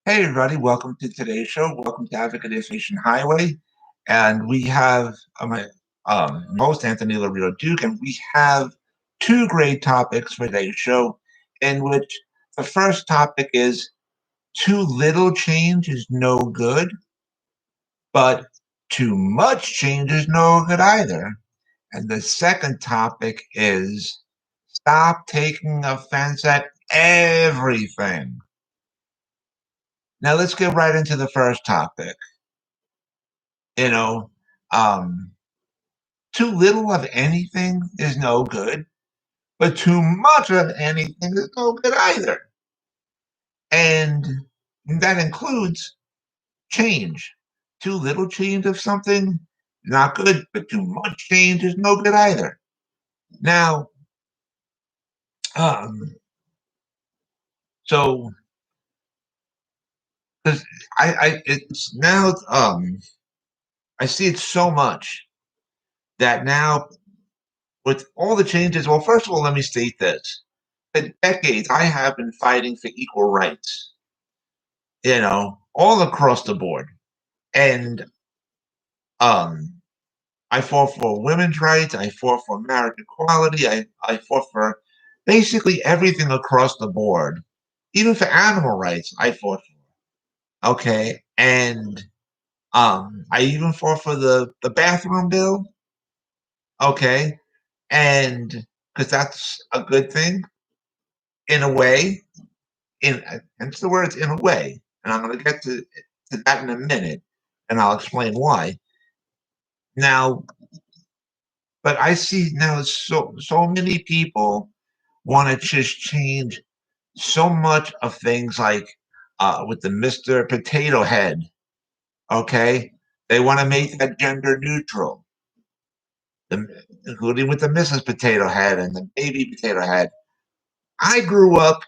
Hey, everybody, welcome to today's show. Welcome to Advocate Association Highway. And we have my host, Anthony Lorito-Duke, and we have two great topics for today's show, in which the first topic is too little change is no good, but too much change is no good either. And the second topic is stop taking offense at everything. Now, let's get right into the first topic. You know, um, too little of anything is no good, but too much of anything is no good either. And that includes change. Too little change of something, not good, but too much change is no good either. Now, um, so because it's now, I see it so much that now with all the changes, well, first of all, let me state this. For decades, I have been fighting for equal rights, all across the board. And um, I fought for women's rights. I fought for marriage equality. I fought for basically everything across the board, even for animal rights. I fought for. Okay, and I even fought for the bathroom bill. Okay, and because that's a good thing in a way. Hence the words in a way, and I'm going to get to that in a minute, and I'll explain why. Now, but I see now so many people want to just change so much of things like with the Mr. Potato Head. Okay, they want to make that gender neutral, including with the Mrs. Potato Head and the baby Potato Head. I grew up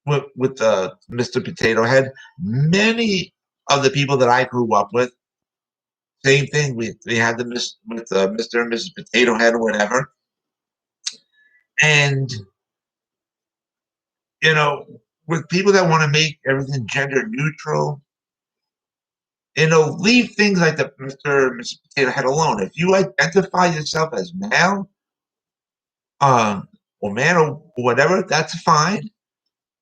with the Mr. Potato Head. Many of the people that I grew up with, same thing. We had the with Mr. and Mrs. Potato Head or whatever, and you know, with people that want to make everything gender neutral, leave things like the Mr. and Mrs. Potato Head alone. If you identify yourself as male, or man or whatever, that's fine.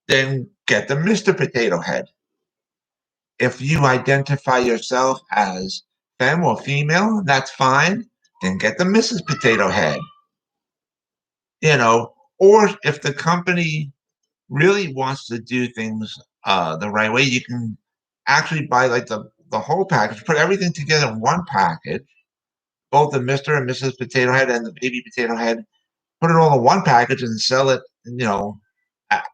Then get the Mr. Potato Head. If you identify yourself as femme or female, that's fine. Then get the Mrs. Potato Head. Or if the company really wants to do things the right way, you can actually buy like the whole package, put everything together in one package, both the Mr. and Mrs. Potato Head and the baby potato head, put it all in one package and sell it,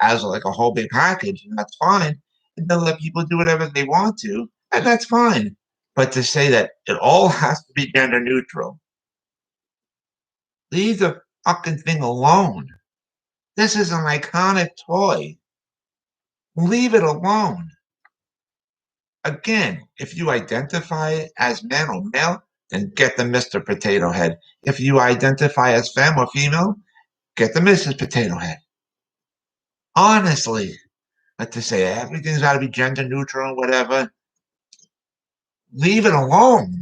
as like a whole big package, and that's fine. And then let people do whatever they want to, and that's fine. But to say that it all has to be gender neutral, leave the fucking thing alone. This is an iconic toy. Leave it alone. Again, if you identify as man or male, then get the Mr. Potato Head. If you identify as femme or female, get the Mrs. Potato Head. Honestly, but to say everything's got to be gender neutral or whatever, leave it alone.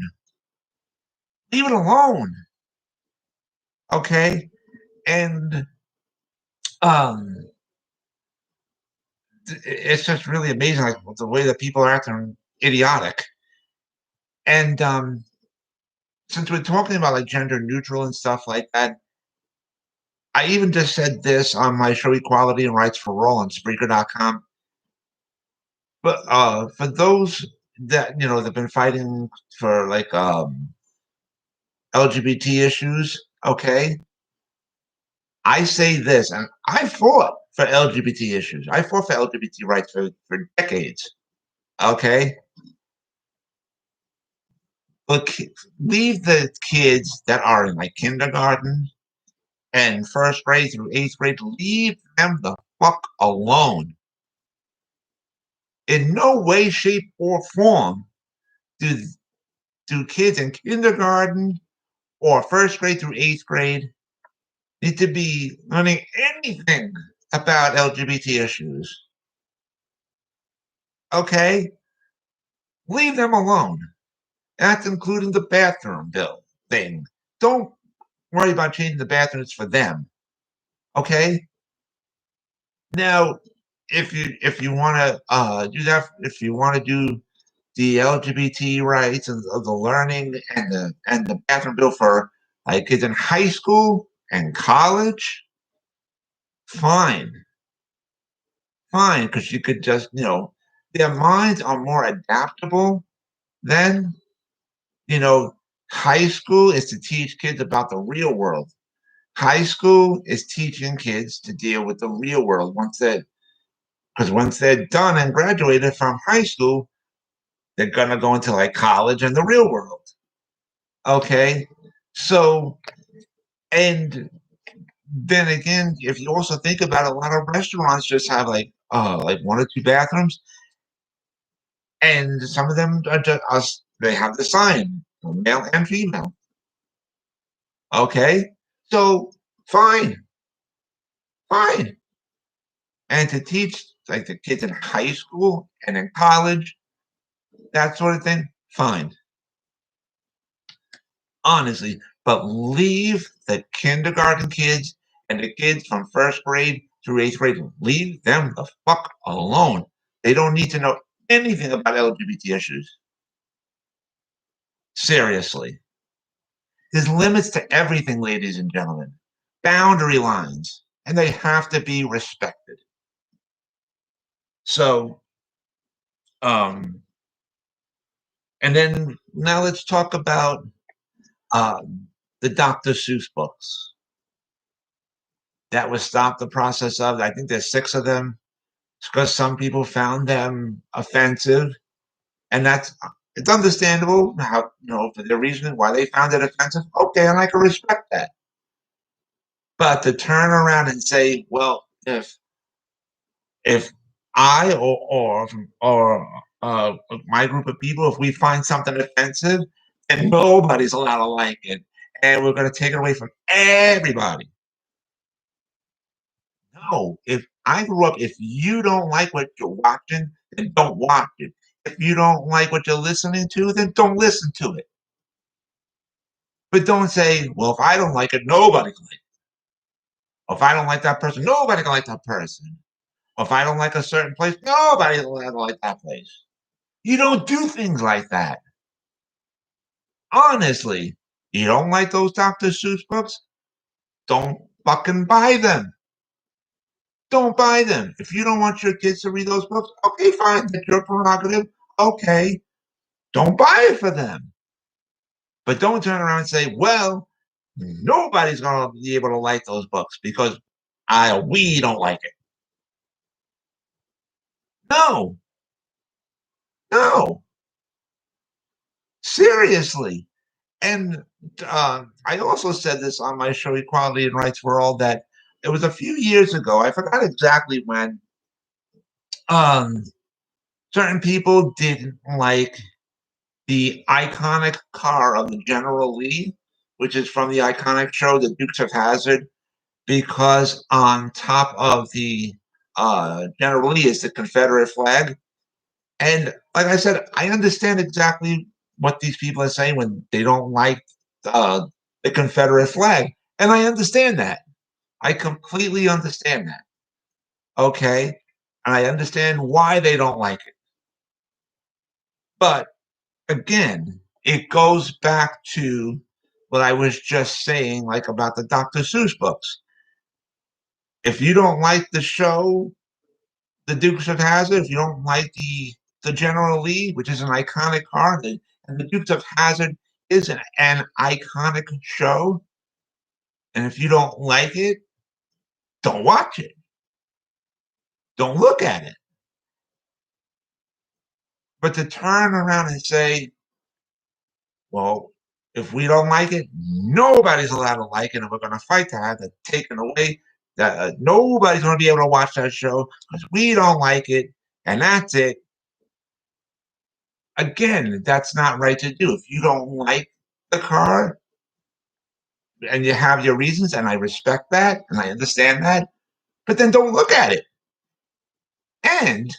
Leave it alone. Okay? And um, it's just really amazing, like the way that people are acting idiotic. And since we're talking about like gender neutral and stuff like that, I even just said this on my show Equality and Rights for All on Spreaker.com. But for those that that've been fighting for like LGBT issues, okay, I say this, and I fought for LGBT issues. I fought for LGBT rights for decades. Okay, look, leave the kids that are in like kindergarten and first grade through eighth grade. Leave them the fuck alone. In no way, shape, or form do kids in kindergarten or first grade through eighth grade need to be learning anything about LGBT issues. Okay, leave them alone. That's including the bathroom bill thing. Don't worry about changing the bathrooms for them. Okay. Now, if you want to do that, if you want to do the LGBT rights and of the learning and the bathroom bill for like kids in high school and college, fine, fine, because you could just their minds are more adaptable then. You know, high school is to teach kids about the real world. High school is teaching kids to deal with the real world once they're done and graduated from high school, they're gonna go into like college and the real world. Okay, so and then again, if you also think about it, a lot of restaurants just have like one or two bathrooms, and some of them are just us. They have the sign, male and female. Okay, so fine, fine. And to teach like the kids in high school and in college, that sort of thing, fine, honestly. But leave the kindergarten kids and the kids from first grade through eighth grade, leave them the fuck alone. They don't need to know anything about LGBT issues. Seriously. There's limits to everything, ladies and gentlemen. Boundary lines, and they have to be respected. So, um, and then now let's talk about uh, the Dr. Seuss books. That was stopped the process of. I think there's six of them because some people found them offensive, and that's it's understandable how for their reasoning why they found it offensive. Okay, and I can respect that. But to turn around and say, well, if I or my group of people, if we find something offensive, and nobody's allowed to like it, and we're going to take it away from everybody. No, if I grew up, if you don't like what you're watching, then don't watch it. If you don't like what you're listening to, then don't listen to it. But don't say, well, if I don't like it, nobody can like it. Or if I don't like that person, nobody can like that person. Or if I don't like a certain place, nobody will like that place. You don't do things like that. Honestly, you don't like those Dr. Seuss books? Don't fucking buy them. Don't buy them. If you don't want your kids to read those books, okay, fine. That's your prerogative. Okay. Don't buy it for them. But don't turn around and say, well, nobody's going to be able to like those books because we don't like it. No, no, seriously. And I also said this on my show, Equality and Rights for All, that it was a few years ago. I forgot exactly when. Um, Certain people didn't like the iconic car of the General Lee, which is from the iconic show, The Dukes of Hazzard, because on top of the General Lee is the Confederate flag. And like I said, I understand exactly what these people are saying when they don't like uh, the Confederate flag. And I understand that. I completely understand that. Okay. And I understand why they don't like it. But again, it goes back to what I was just saying, like about the Dr. Seuss books. If you don't like the show, The Dukes of Hazzard, if you don't like the General Lee, which is an iconic car, and the Dukes of Hazzard is an iconic show, and if you don't like it, don't watch it. Don't look at it. But to turn around and say, well, if we don't like it, nobody's allowed to like it, and we're going to fight to have it taken away. That nobody's going to be able to watch that show because we don't like it, and that's it. Again, that's not right to do. If you don't like the car and you have your reasons, and I respect that and I understand that, but then don't look at it. And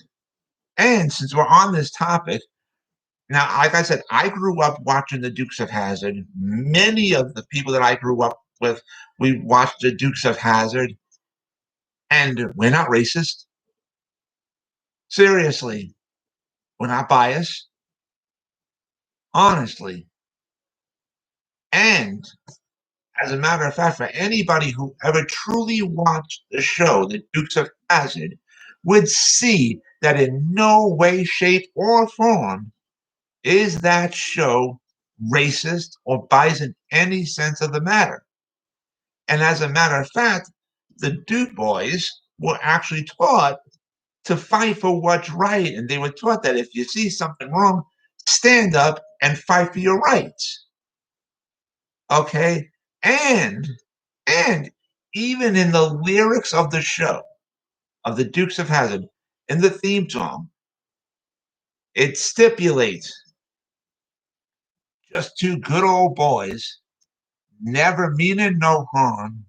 And since we're on this topic, now, like I said, I grew up watching the Dukes of Hazzard. Many of the people that I grew up with, we watched the Dukes of Hazzard, and we're not racist. Seriously, we're not biased, honestly. And as a matter of fact, for anybody who ever truly watched the show, The Dukes of Hazzard, would see that in no way, shape, or form is that show racist or biased in any sense of the matter. And as a matter of fact, the Duke boys were actually taught to fight for what's right. And they were taught that if you see something wrong, stand up and fight for your rights. Okay. And even in the lyrics of the show, of the Dukes of Hazzard, in the theme song, it stipulates just two good old boys, never meaning no harm,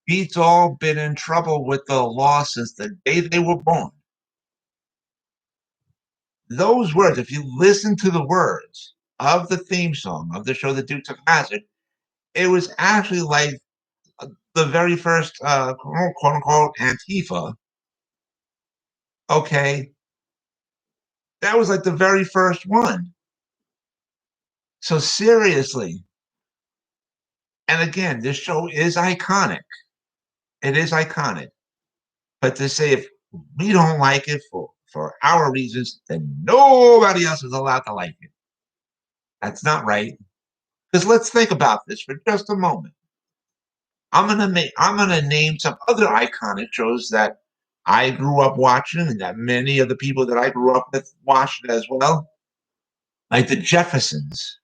beats all been in trouble with the law since the day they were born. Those words, if you listen to the words of the theme song of the show The Dukes of Hazzard, it was actually like the very first quote unquote Antifa. Okay. That was like the very first one. So seriously. And again, this show is iconic. It is iconic. But to say if we don't like it for our reasons, then nobody else is allowed to like it. That's not right. Because let's think about this for just a moment. I'm gonna name some other iconic shows that I grew up watching and that many of the people that I grew up with watched as well. Like the Jeffersons,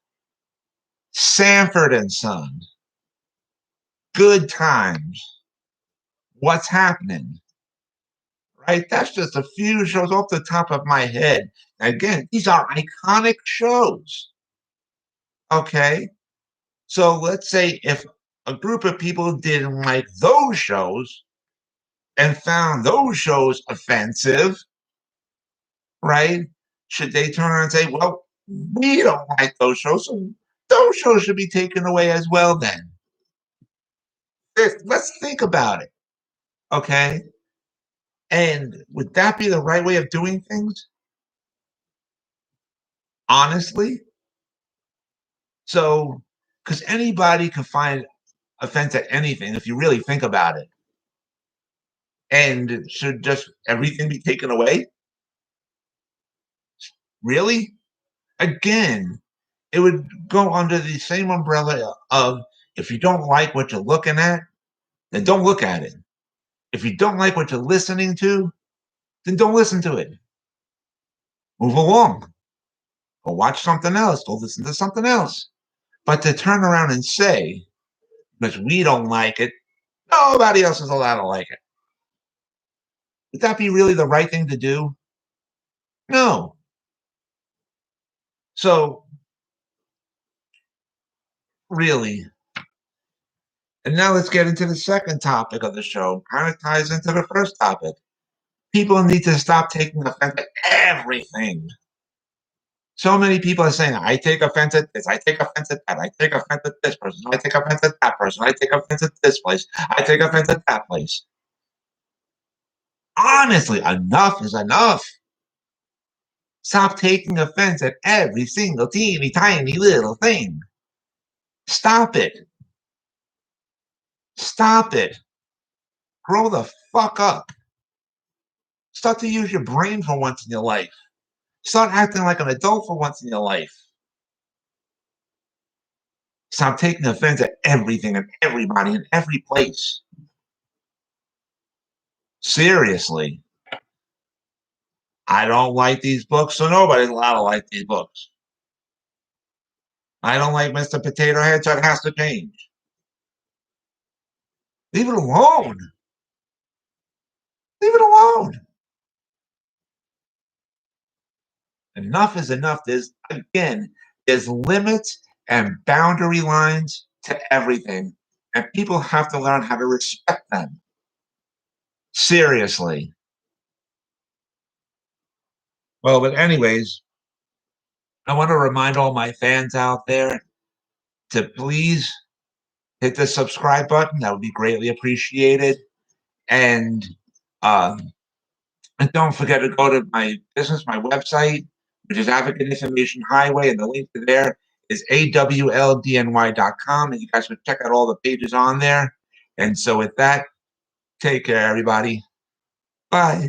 Sanford and Son, Good Times, What's Happening, right? That's just a few shows off the top of my head. Again, these are iconic shows. Okay. So let's say if a group of people didn't like those shows and found those shows offensive, right? Should they turn around and say, well, we don't like those shows, so those shows should be taken away as well then? Let's think about it. Okay. And would that be the right way of doing things? Honestly? So, because anybody can find offense at anything if you really think about it. And should just everything be taken away? Really? Again, it would go under the same umbrella of if you don't like what you're looking at, then don't look at it. If you don't like what you're listening to, then don't listen to it. Move along. Go watch something else. Go listen to something else. But to turn around and say, because we don't like it, nobody else is allowed to like it. Would that be really the right thing to do? No. So, really. And now let's get into the second topic of the show. Kind of ties into the first topic. People need to stop taking offense at everything. So many people are saying, I take offense at this, I take offense at that, I take offense at this person, I take offense at that person, I take offense at this place, I take offense at that place. Honestly, enough is enough. Stop taking offense at every single teeny tiny little thing. Stop it. Stop it. Grow the fuck up. Start to use your brain for once in your life. Start acting like an adult for once in your life. Stop taking offense at everything and everybody in every place. Seriously. I don't like these books, so nobody's allowed to like these books. I don't like Mr. Potato Head, so it has to change. Leave it alone. Leave it alone. Enough is enough. There's limits and boundary lines to everything. And people have to learn how to respect them. Seriously. Well, but anyways, I want to remind all my fans out there to please hit the subscribe button. That would be greatly appreciated. And um, and don't forget to go to my business, my website, which is Advocate Information Highway, and the link to there is awldny.com, and you guys can check out all the pages on there. And so with that, take care, everybody. Bye.